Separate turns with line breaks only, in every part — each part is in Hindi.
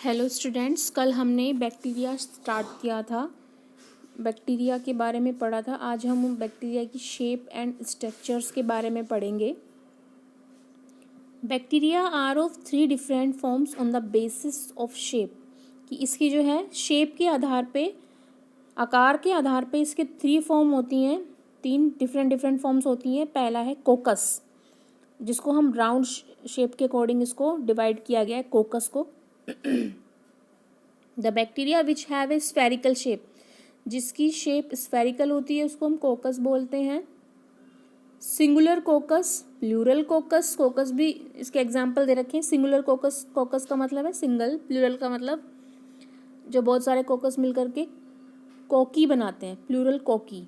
हेलो स्टूडेंट्स, कल हमने बैक्टीरिया स्टार्ट किया था। बैक्टीरिया के बारे में पढ़ा था। आज हम बैक्टीरिया की शेप एंड स्ट्रक्चर्स के बारे में पढ़ेंगे। Bacteria are of 3 different forms on the basis of shape, कि इसकी जो है शेप के आधार पे, आकार के आधार पे इसके 3 फॉर्म होती हैं, 3 डिफरेंट फॉर्म्स होती हैं। पहला है कोकस, जिसको हम राउंड शेप के अकॉर्डिंग इसको डिवाइड किया गया है, कोकस को। The bacteria which have a spherical shape, जिसकी शेप स्फेरिकल होती है, उसको हम कोकस बोलते हैं। सिंगुलर कोकस, प्लूरल कोकस, कोकस भी इसके एग्जाम्पल दे रखे हैं। सिंगुलर कोकस, कोकस का मतलब है सिंगल, प्लूरल का मतलब जो बहुत सारे कोकस मिलकर के कोकी बनाते हैं, प्लूरल कोकी।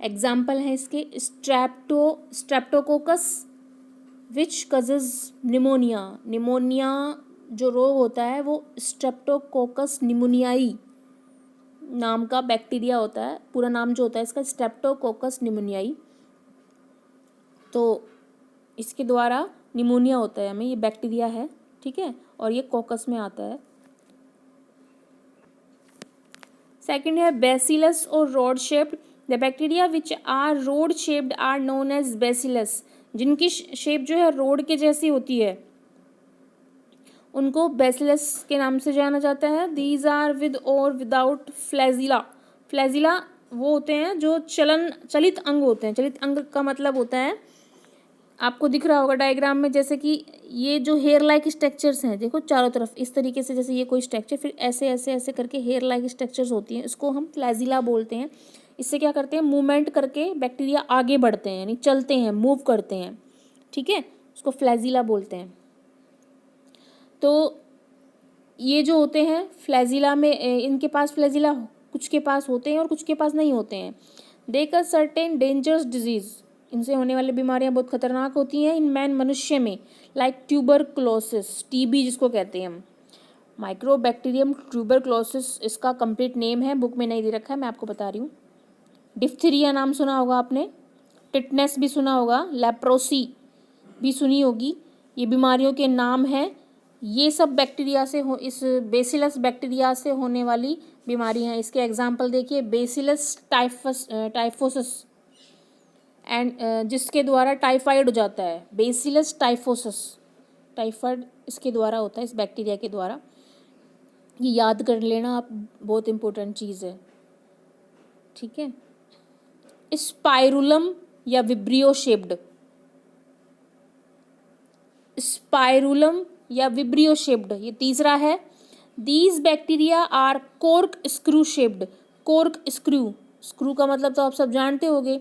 एग्जाम्पल है इसके स्ट्रेप्टोकोकस विच कजेज निमोनिया। निमोनिया जो रोग होता है वो स्ट्रेप्टोकोकस निमोनियाई नाम का बैक्टीरिया होता है। पूरा नाम जो होता है इसका स्ट्रेप्टोकोकस निमोनियाई। तो इसके द्वारा निमोनिया होता है हमें, ये बैक्टीरिया है, ठीक है, और ये कोकस में आता है। सेकंड है बेसिलस और rod shaped. The bacteria which are rod shaped are known as bacillus. जिनकी शेप जो है रोड के जैसी होती है उनको बेसिलस के नाम से जाना जाता है। दीज आर विद और विदाउट फ्लैजिला। फ्लैजिला वो होते हैं जो चलित अंग होते हैं। चलित अंग का मतलब होता है, आपको दिख रहा होगा डायग्राम में, जैसे कि ये जो हेयर लाइक स्ट्रक्चर्स हैं, देखो चारों तरफ इस तरीके से, जैसे ये कोई स्ट्रक्चर, फिर ऐसे ऐसे ऐसे करके हेयर लाइक स्ट्रक्चर्स होती हैं, इसको हम फ्लैजिला बोलते हैं। इससे क्या करते हैं, मूवमेंट करके बैक्टीरिया आगे बढ़ते हैं, यानी चलते हैं, मूव करते हैं, ठीक है, उसको फ्लैजिला बोलते हैं। तो ये जो होते हैं फ्लैजिला में, इनके पास फ्लैजिला कुछ के पास होते हैं और कुछ के पास नहीं होते हैं। They cause certain dangerous disease, इनसे होने वाली बीमारियां बहुत खतरनाक होती हैं इन मैन, मनुष्य में, लाइक ट्यूबरक्लोसिस, टीबी जिसको कहते हैं हम। माइक्रोबैक्टीरियम ट्यूबरक्लोसिस इसका कंप्लीट नेम है, बुक में नहीं दे रखा है, मैं आपको बता रही हूँ। डिफ्थीरिया नाम सुना होगा आपने, टिटनेस भी सुना होगा, लेप्रोसी भी सुनी होगी। ये बीमारियों के नाम हैं। ये सब बैक्टीरिया से इस बेसिलस बैक्टीरिया से होने वाली बीमारियां हैं। इसके एग्जाम्पल देखिए, बेसिलस टाइफोसिस एंड जिसके द्वारा टाइफाइड हो जाता है, बेसिलस टाइफोसिस, टाइफाइड इसके द्वारा होता है, इस बैक्टीरिया के द्वारा। ये याद कर लेना आप, बहुत इंपॉर्टेंट चीज़ है, ठीक है। स्पाइरुलम या विब्रियो शेप्ड, स्पाइरुलम या विब्रियो शेप्ड, ये तीसरा है। These bacteria are corkscrew shaped. Corkscrew, screw का मतलब तो आप सब जानते होंगे,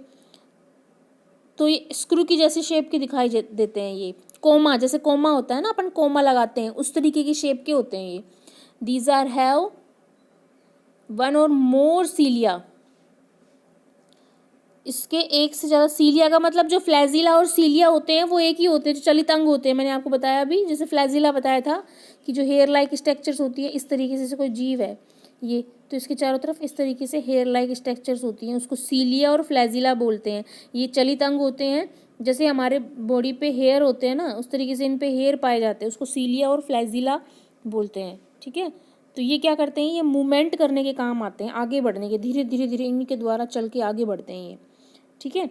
तो ये स्क्रू की जैसी शेप के दिखाई देते हैं। ये कोमा, जैसे कोमा होता है ना, अपन कोमा लगाते हैं, उस तरीके की शेप के होते हैं ये। दीज आर हैव 1 और मोर सीलिया। इसके एक से ज़्यादा, सीलिया का मतलब जो फ्लैजिला और सीलिया होते हैं वो एक ही होते हैं, जो चलित अंग होते हैं। मैंने आपको बताया अभी, जैसे फ्लैजिला बताया था कि जो हेयर लाइक स्ट्रक्चर्स होती है, इस तरीके से कोई जीव है ये, तो इसके चारों तरफ इस तरीके से हेयर लाइक स्ट्रक्चर्स होती हैं, उसको सीलिया और फ्लैजिला बोलते हैं। ये चलित अंग होते हैं, जैसे हमारे बॉडी पे हेयर होते हैं ना, उस तरीके से इन पे हेयर पाए जाते हैं, उसको सीलिया और फ्लैजिला बोलते हैं, ठीक है। तो ये क्या करते हैं, ये मूवमेंट करने के काम आते हैं, आगे बढ़ने के, धीरे धीरे धीरे इनके द्वारा चल के आगे बढ़ते हैं ये, ठीक है।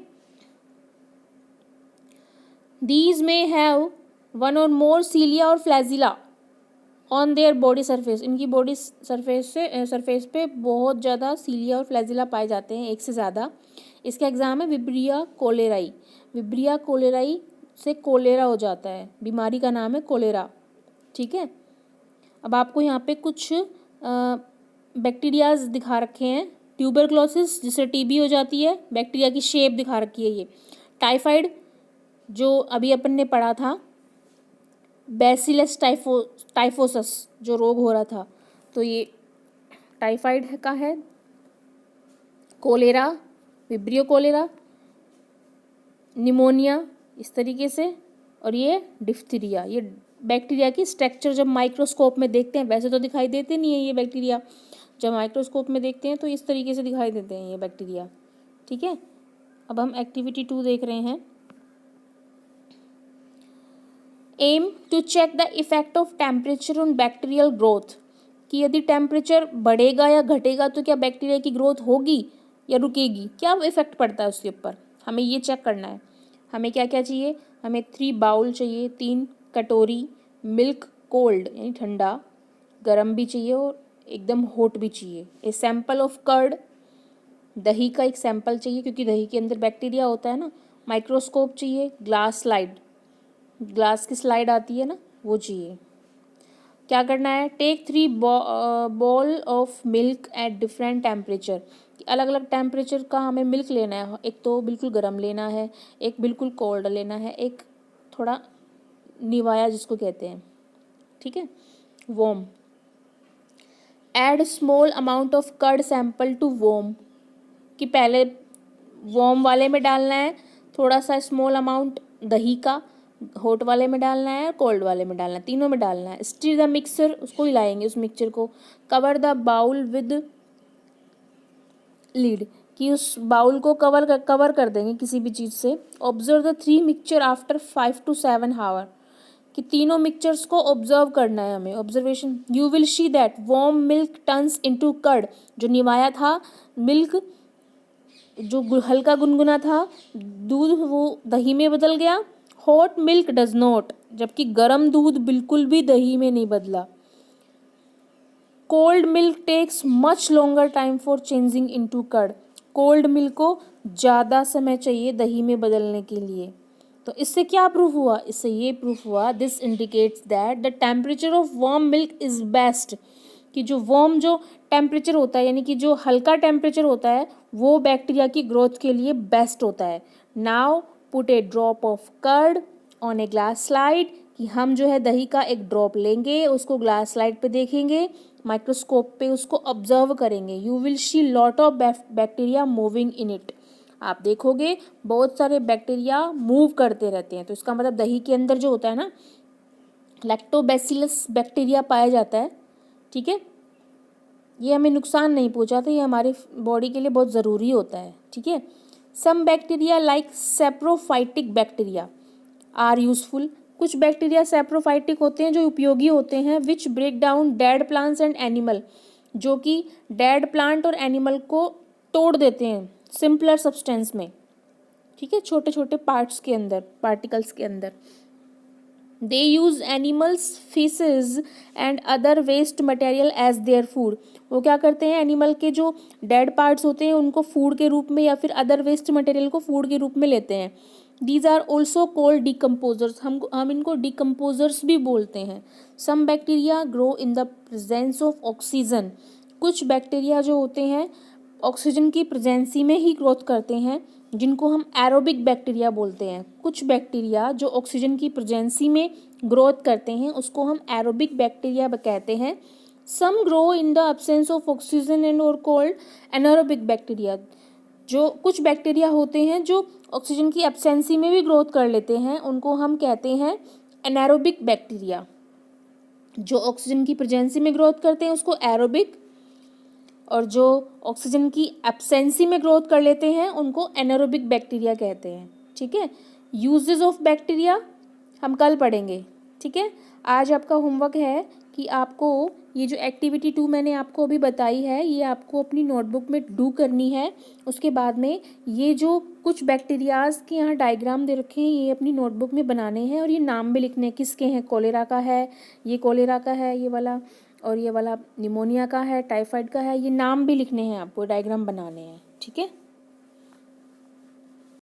These may have 1 और more cilia और flagella on their body surface. इनकी बॉडी सरफेस पे बहुत ज़्यादा सीलिया और फ्लैजिला पाए जाते हैं, एक से ज़्यादा। इसका एग्जाम है विब्रिया कोलेराई। विब्रिया कोलेराई से कोलेरा हो जाता है, बीमारी का नाम है कोलेरा, ठीक है। अब आपको यहाँ पे कुछ बैक्टीरियाज दिखा रखे हैं। ट्यूबरक्लोसिस, जिससे टीबी हो जाती है, बैक्टीरिया की शेप दिखा रखी है ये। टाइफाइड जो अभी अपन ने पढ़ा था, बेसिलस टाइफोसस जो रोग हो रहा था, तो ये टाइफाइड का है। कोलेरा, विब्रियो कोलेरा, निमोनिया, इस तरीके से, और ये डिफ्थीरिया। ये बैक्टीरिया की स्ट्रक्चर जब माइक्रोस्कोप में देखते हैं, वैसे तो दिखाई देते नहीं है ये बैक्टीरिया, जब माइक्रोस्कोप में देखते हैं तो इस तरीके से दिखाई देते हैं ये बैक्टीरिया, ठीक है। अब हम एक्टिविटी 2 देख रहे हैं। Aim to check the effect of temperature on bacterial growth. कि यदि टेम्परेचर बढ़ेगा या घटेगा तो क्या बैक्टीरिया की ग्रोथ होगी या रुकेगी, क्या इफेक्ट पड़ता है उसके ऊपर, हमें ये चेक करना है। हमें क्या क्या चाहिए, हमें 3 बाउल चाहिए, 3 कटोरी मिल्क, कोल्ड यानी ठंडा, गर्म भी चाहिए और एकदम हॉट भी चाहिए। ए सैंपल ऑफ कर्ड, दही का एक सैंपल चाहिए क्योंकि दही के अंदर बैक्टीरिया होता है ना। माइक्रोस्कोप चाहिए, ग्लास स्लाइड, ग्लास की स्लाइड आती है ना, वो चाहिए। क्या करना है, take 3 bowl of milk at different temperature, अलग अलग टेम्परेचर का हमें मिल्क लेना है। एक तो बिल्कुल गर्म लेना है, एक बिल्कुल कोल्ड लेना है, एक थोड़ा निवाया जिसको कहते हैं, ठीक है, warm. Add small amount of curd sample to warm, कि पहले वॉर्म वाले में डालना है थोड़ा सा स्मॉल अमाउंट दही का, हॉट वाले में डालना है, कोल्ड वाले में डालना है, तीनों में डालना है। स्टीर द मिक्सर, उसको हिलाएंगे उस मिक्सचर को। Cover the bowl with lid, कि उस बाउल को कवर कर देंगे किसी भी चीज़ से। Observe the 3 mixture after 5 to 7 hour, कि तीनों मिक्सचर्स को ऑब्जर्व करना है हमें, observation. You will see that warm milk turns into curd, जो निवाया था मिल्क, जो हल्का गुनगुना था दूध, वो दही में बदल गया। हॉट मिल्क डज नॉट, जबकि गर्म दूध बिल्कुल भी दही में नहीं बदला। Cold milk takes much longer time for changing into curd, cold milk को ज़्यादा समय चाहिए दही में बदलने के लिए। तो इससे क्या प्रूफ हुआ, इससे ये प्रूफ हुआ, this indicates that the temperature of warm milk is best, कि जो वार्म जो टेम्परेचर होता है यानी कि जो हल्का टेम्परेचर होता है वो बैक्टीरिया की ग्रोथ के लिए बेस्ट होता है। Now put a drop of curd on a glass slide, कि हम जो है दही का एक ड्रॉप लेंगे, उसको ग्लास स्लाइड पे देखेंगे, माइक्रोस्कोप पे उसको ऑब्जर्व करेंगे। You will see lot of bacteria moving in it, आप देखोगे बहुत सारे बैक्टीरिया मूव करते रहते हैं। तो इसका मतलब दही के अंदर जो होता है ना, लैक्टोबैसिलस बैक्टीरिया पाया जाता है, ठीक है। ये हमें नुकसान नहीं पहुंचाता, ये हमारे बॉडी के लिए बहुत ज़रूरी होता है, ठीक है। Some bacteria like saprophytic bacteria are useful, कुछ बैक्टीरिया सेप्रोफाइटिक होते हैं जो उपयोगी होते हैं। Which break down dead plants and animal, जो कि डेड प्लांट और एनिमल को तोड़ देते हैं सिंपलर सब्सटेंस में, ठीक है, छोटे छोटे पार्ट्स के अंदर, पार्टिकल्स के अंदर। They use animals faeces and other waste material as their food, वो क्या करते हैं, एनिमल के जो डेड पार्ट्स होते हैं उनको फूड के रूप में या फिर अदर वेस्ट मटेरियल को फूड के रूप में लेते हैं। These are also called decomposers, हम इनको डिकम्पोजर्स भी बोलते हैं। Some bacteria grow in the presence of oxygen, कुछ बैक्टीरिया जो होते हैं ऑक्सीजन की प्रेजेंसी में ही ग्रोथ करते हैं, जिनको हम एरोबिक बैक्टीरिया बोलते हैं। कुछ बैक्टीरिया जो ऑक्सीजन की प्रेजेंसी में ग्रोथ करते हैं उसको हम एरोबिक बैक्टीरिया कहते हैं। Some grow in the absence of oxygen and और कॉल्ड एनारोबिक बैक्टीरिया, जो कुछ बैक्टीरिया होते हैं जो ऑक्सीजन की एब्सेंसी में भी ग्रोथ कर लेते हैं उनको हम कहते हैं एनारोबिक बैक्टीरिया। जो ऑक्सीजन की प्रेजेंसी में ग्रोथ करते हैं उसको एरोबिक, और जो ऑक्सीजन की एब्सेंसी में ग्रोथ कर लेते हैं उनको एनारोबिक बैक्टीरिया कहते हैं, ठीक है। यूजेस ऑफ बैक्टीरिया हम कल पढ़ेंगे, ठीक है। आज आपका होमवर्क है कि आपको ये जो एक्टिविटी 2 मैंने आपको अभी बताई है ये आपको अपनी नोटबुक में डू करनी है। उसके बाद में ये जो कुछ बैक्टीरियाज के यहाँ डायग्राम दे रखे हैं ये अपनी नोटबुक में बनाने हैं और ये नाम भी लिखने हैं किसके हैं। कोलेरा का है, ये कोलेरा का है ये वाला, और ये वाला निमोनिया का है, टाइफाइड का है। ये नाम भी लिखने हैं आपको, डायग्राम बनाने हैं, ठीक है।